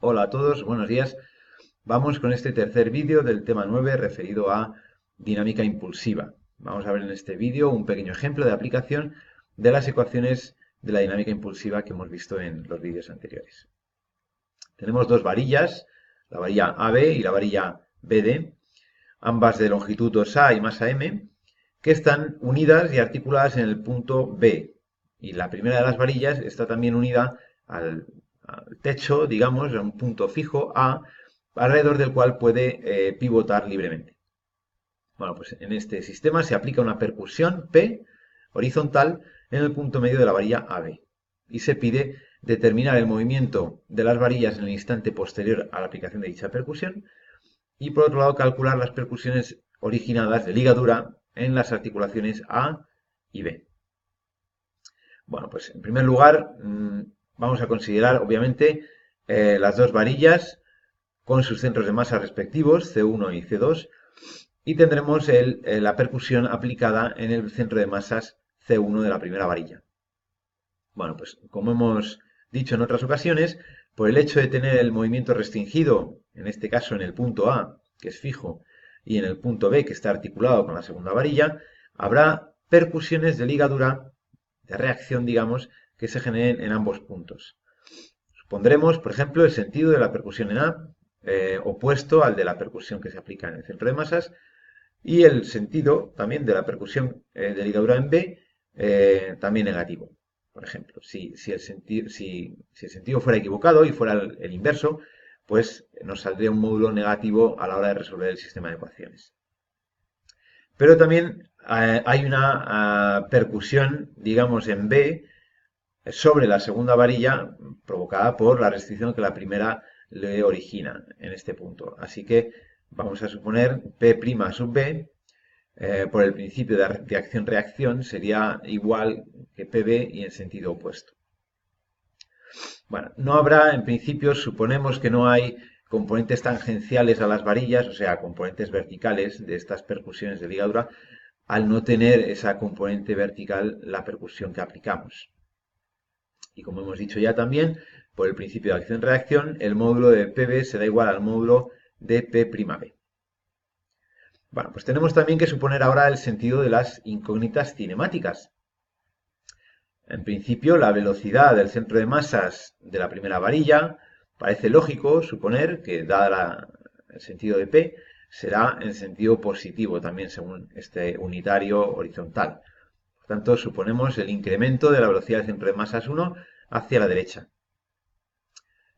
Hola a todos, buenos días. Vamos con este tercer vídeo del tema 9 referido a dinámica impulsiva. Vamos a ver en este vídeo un pequeño ejemplo de aplicación de las ecuaciones de la dinámica impulsiva que hemos visto en los vídeos anteriores. Tenemos dos varillas, la varilla AB y la varilla BD, ambas de longitud 2A y masa m, que están unidas y articuladas en el punto B. Y la primera de las varillas está también unida al techo, digamos, a un punto fijo A, alrededor del cual puede pivotar libremente. Bueno, pues en este sistema se aplica una percusión P horizontal en el punto medio de la varilla AB y se pide determinar el movimiento de las varillas en el instante posterior a la aplicación de dicha percusión y por otro lado calcular las percusiones originadas de ligadura en las articulaciones A y B. Bueno, pues en primer lugar vamos a considerar obviamente las dos varillas con sus centros de masa respectivos, C1 y C2, y tendremos la percusión aplicada en el centro de masas C1 de la primera varilla. Bueno, pues como hemos dicho en otras ocasiones, por el hecho de tener el movimiento restringido, en este caso en el punto A, que es fijo, y en el punto B, que está articulado con la segunda varilla, habrá percusiones de ligadura, de reacción, digamos, que se generen en ambos puntos. Supondremos, por ejemplo, el sentido de la percusión en A, opuesto al de la percusión que se aplica en el centro de masas, y el sentido también de la percusión de ligadura en B, también negativo. Por ejemplo, si el sentido fuera equivocado y fuera el inverso, pues nos saldría un módulo negativo a la hora de resolver el sistema de ecuaciones. Pero también hay una percusión, digamos, en B sobre la segunda varilla provocada por la restricción que la primera le origina en este punto. Así que vamos a suponer P' sub B por el principio de acción-reacción sería igual que PB y en sentido opuesto. Bueno, no habrá, en principio, suponemos que no hay componentes tangenciales a las varillas, o sea, componentes verticales de estas percusiones de ligadura, al no tener esa componente vertical la percusión que aplicamos. Y como hemos dicho ya también, por el principio de acción-reacción, el módulo de PB será igual al módulo de P'B. Bueno, pues tenemos también que suponer ahora el sentido de las incógnitas cinemáticas. En principio, la velocidad del centro de masas de la primera varilla parece lógico suponer que, dada el sentido de P, será en sentido positivo también según este unitario horizontal. Por tanto, suponemos el incremento de la velocidad del centro de masas 1 hacia la derecha.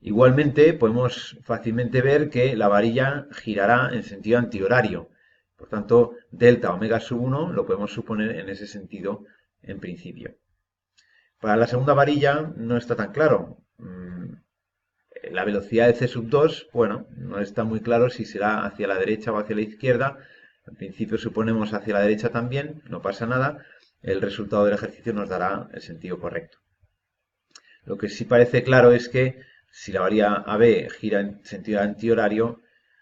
Igualmente, podemos fácilmente ver que la varilla girará en sentido antihorario. Por tanto, delta omega sub 1 lo podemos suponer en ese sentido en principio. Para la segunda varilla no está tan claro. La velocidad de C sub 2, bueno, no está muy claro si será hacia la derecha o hacia la izquierda. En principio suponemos hacia la derecha también, no pasa nada. El resultado del ejercicio nos dará el sentido correcto. Lo que sí parece claro es que si la varilla AB gira en sentido antihorario,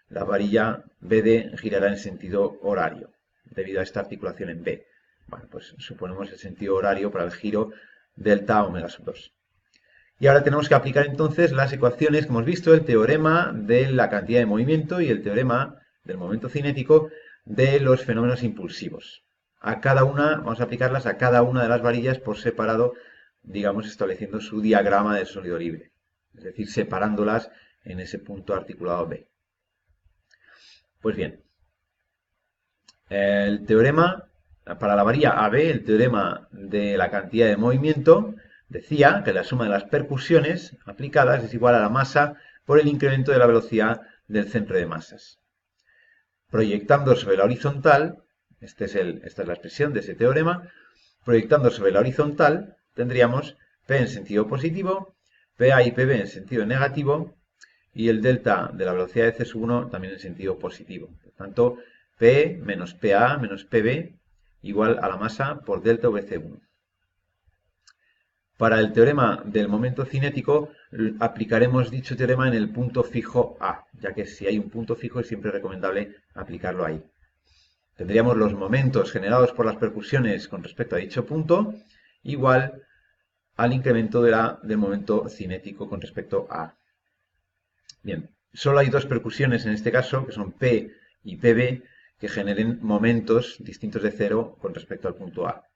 la varilla BD girará en sentido horario, debido a esta articulación en B. Bueno, pues suponemos el sentido horario para el giro delta omega sub 2. Y ahora tenemos que aplicar entonces las ecuaciones que hemos visto, el teorema de la cantidad de movimiento y el teorema del momento cinético de los fenómenos impulsivos. Vamos a aplicarlas a cada una de las varillas por separado, digamos, estableciendo su diagrama de sólido libre, es decir, separándolas en ese punto articulado B. Pues bien, el teorema para la varilla AB, el teorema de la cantidad de movimiento, decía que la suma de las percusiones aplicadas es igual a la masa por el incremento de la velocidad del centro de masas. Proyectando sobre la horizontal, esta es la expresión de ese teorema, proyectando sobre la horizontal tendríamos P en sentido positivo, PA y PB en sentido negativo y el delta de la velocidad de C sub 1 también en sentido positivo. Por tanto, P menos PA menos PB igual a la masa por delta VC1. Para el teorema del momento cinético aplicaremos dicho teorema en el punto fijo A, ya que si hay un punto fijo es siempre recomendable aplicarlo ahí. Tendríamos los momentos generados por las percusiones con respecto a dicho punto igual al incremento del momento cinético con respecto a. Bien, solo hay dos percusiones en este caso, que son P y PB, que generen momentos distintos de cero con respecto al punto A.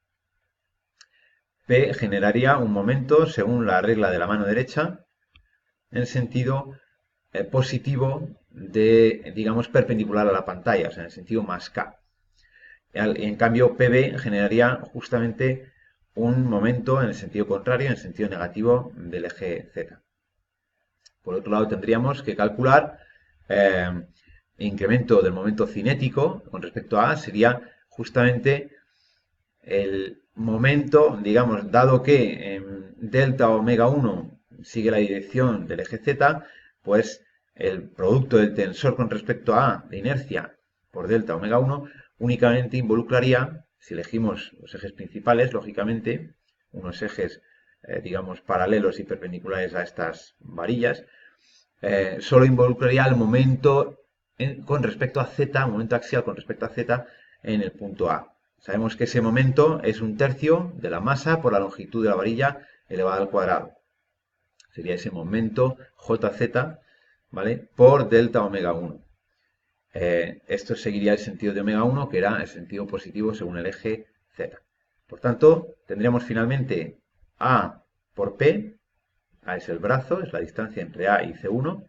P generaría un momento según la regla de la mano derecha en sentido positivo de, digamos, perpendicular a la pantalla, o sea, en el sentido más K. En cambio, PB generaría justamente un momento en el sentido contrario, en el sentido negativo del eje Z. Por otro lado, tendríamos que calcular incremento del momento cinético con respecto a A sería justamente el momento, digamos, dado que delta omega 1 sigue la dirección del eje Z, pues el producto del tensor con respecto a A de inercia por delta omega 1 únicamente involucraría, si elegimos los ejes principales, lógicamente, unos ejes, digamos, paralelos y perpendiculares a estas varillas, solo involucraría el momento con respecto a Z, momento axial con respecto a Z en el punto A. Sabemos que ese momento es un tercio de la masa por la longitud de la varilla elevada al cuadrado. Sería ese momento JZ, ¿vale? Por delta omega 1. Esto seguiría el sentido de omega 1, que era el sentido positivo según el eje Z. Por tanto, tendríamos finalmente A por P, A es el brazo, es la distancia entre A y C1,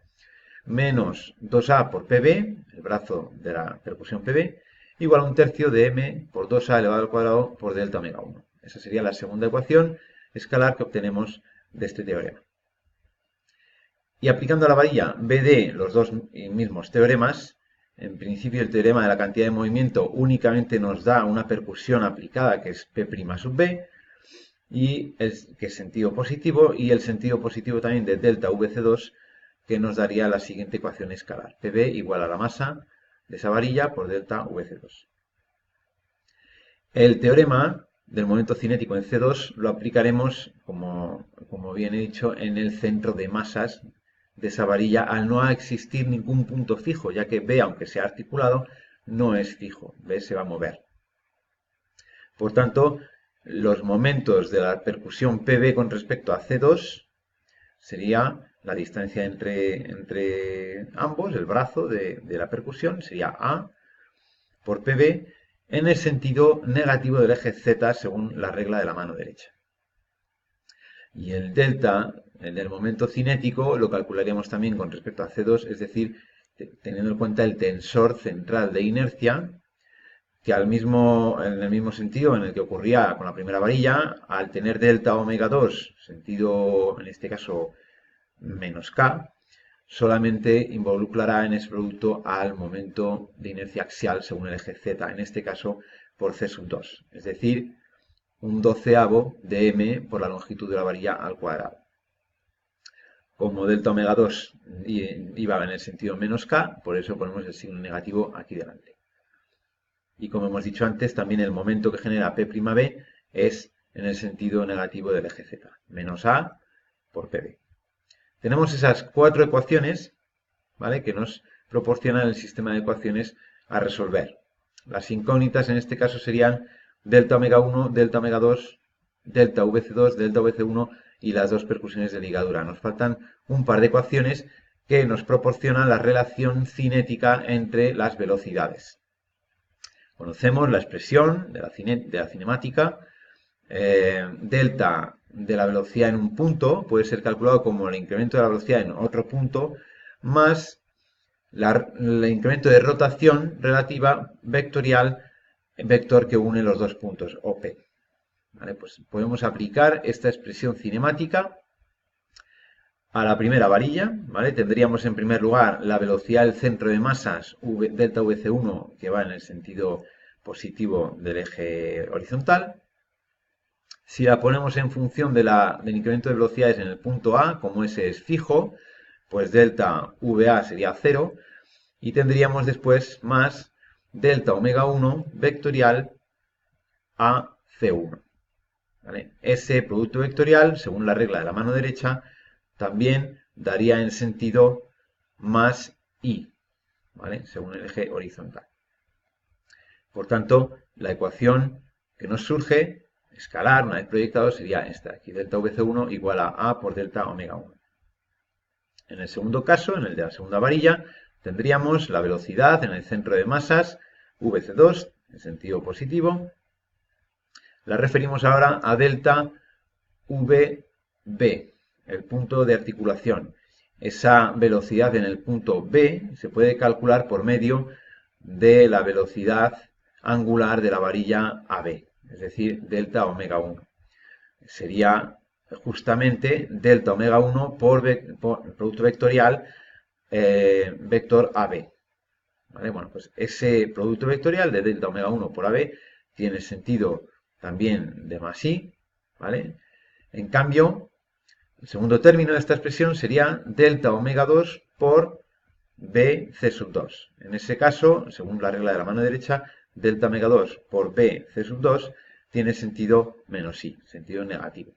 menos 2A por PB, el brazo de la percusión PB, igual a un tercio de M por 2A elevado al cuadrado por delta omega 1. Esa sería la segunda ecuación escalar que obtenemos de este teorema. Y aplicando a la varilla BD los dos mismos teoremas, en principio el teorema de la cantidad de movimiento únicamente nos da una percusión aplicada que es P' sub B, y que es sentido positivo, y el sentido positivo también de delta VC2, que nos daría la siguiente ecuación escalar. PB igual a la masa de esa varilla por delta VC2. El teorema del momento cinético en C2 lo aplicaremos, como bien he dicho, en el centro de masas de esa varilla al no existir ningún punto fijo, ya que B, aunque sea articulado, no es fijo. B se va a mover. Por tanto, los momentos de la percusión PB con respecto a C2 sería la distancia entre ambos, el brazo de la percusión, sería A por PB en el sentido negativo del eje Z según la regla de la mano derecha. Y el delta del momento cinético lo calcularíamos también con respecto a C2, es decir, teniendo en cuenta el tensor central de inercia, que en el mismo sentido en el que ocurría con la primera varilla, al tener delta omega 2, sentido en este caso menos K, solamente involucrará en ese producto al momento de inercia axial según el eje Z, en este caso por C sub 2, es decir, un doceavo de M por la longitud de la varilla al cuadrado. Como delta omega 2 iba en el sentido menos K, por eso ponemos el signo negativo aquí delante. Y como hemos dicho antes, también el momento que genera P'(B) es en el sentido negativo del eje Z, menos A por PB. Tenemos esas cuatro ecuaciones, ¿vale?, que nos proporcionan el sistema de ecuaciones a resolver. Las incógnitas en este caso serían delta omega 1, delta omega 2, delta VC2, delta VC1 y las dos percusiones de ligadura. Nos faltan un par de ecuaciones que nos proporcionan la relación cinética entre las velocidades. Conocemos la expresión de la cinemática. Delta de la velocidad en un punto puede ser calculado como el incremento de la velocidad en otro punto más el incremento de rotación relativa vectorial, vector que une los dos puntos, OP. ¿Vale? Pues podemos aplicar esta expresión cinemática a la primera varilla. ¿Vale? Tendríamos en primer lugar la velocidad del centro de masas delta VC1, que va en el sentido positivo del eje horizontal. Si la ponemos en función del incremento de velocidades en el punto A, como ese es fijo, pues delta VA sería 0, y tendríamos después más delta omega 1 vectorial a C1. ¿Vale? Ese producto vectorial, según la regla de la mano derecha, también daría en sentido más I, ¿vale?, según el eje horizontal. Por tanto, la ecuación que nos surge escalar, una vez proyectado, sería esta, aquí delta VC1 igual a A por delta omega 1. En el segundo caso, en el de la segunda varilla, tendríamos la velocidad en el centro de masas, vc2, en sentido positivo. La referimos ahora a delta VB, el punto de articulación. Esa velocidad en el punto B se puede calcular por medio de la velocidad angular de la varilla AB, es decir, delta omega 1. Sería justamente delta omega 1 por producto vectorial vector AB. ¿Vale? Bueno, pues ese producto vectorial de delta omega 1 por AB tiene sentido también de más I, ¿vale? En cambio, el segundo término de esta expresión sería delta omega 2 por BC sub 2. En ese caso, según la regla de la mano derecha, delta omega 2 por BC sub 2 tiene sentido menos I, sentido negativo.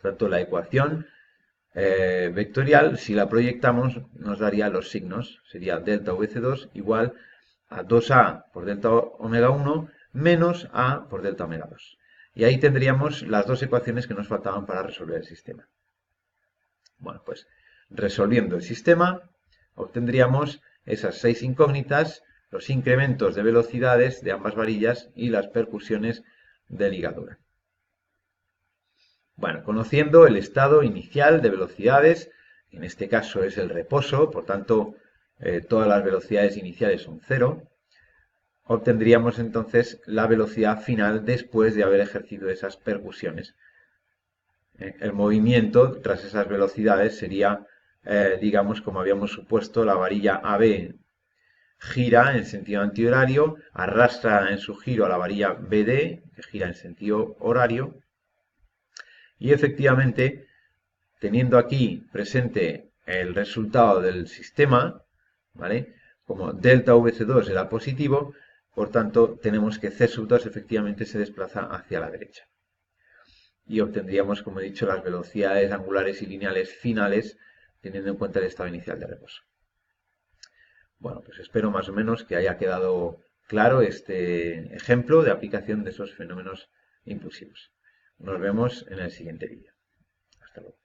Por tanto, la ecuación vectorial, si la proyectamos, nos daría los signos. Sería delta VC2 igual a 2A por delta omega 1 menos A por delta omega 2. Y ahí tendríamos las dos ecuaciones que nos faltaban para resolver el sistema. Bueno, pues resolviendo el sistema, obtendríamos esas 6 incógnitas, los incrementos de velocidades de ambas varillas y las percusiones de ligadura. Bueno, conociendo el estado inicial de velocidades, en este caso es el reposo, por tanto todas las velocidades iniciales son 0, obtendríamos entonces la velocidad final después de haber ejercido esas percusiones. El movimiento tras esas velocidades sería, digamos, como habíamos supuesto, la varilla AB gira en sentido antihorario, arrastra en su giro a la varilla BD, que gira en sentido horario, y efectivamente, teniendo aquí presente el resultado del sistema, ¿vale? Como delta VC2 era positivo, por tanto, tenemos que C sub 2 efectivamente se desplaza hacia la derecha. Y obtendríamos, como he dicho, las velocidades angulares y lineales finales, teniendo en cuenta el estado inicial de reposo. Bueno, pues espero más o menos que haya quedado claro este ejemplo de aplicación de esos fenómenos impulsivos. Nos vemos en el siguiente vídeo. Hasta luego.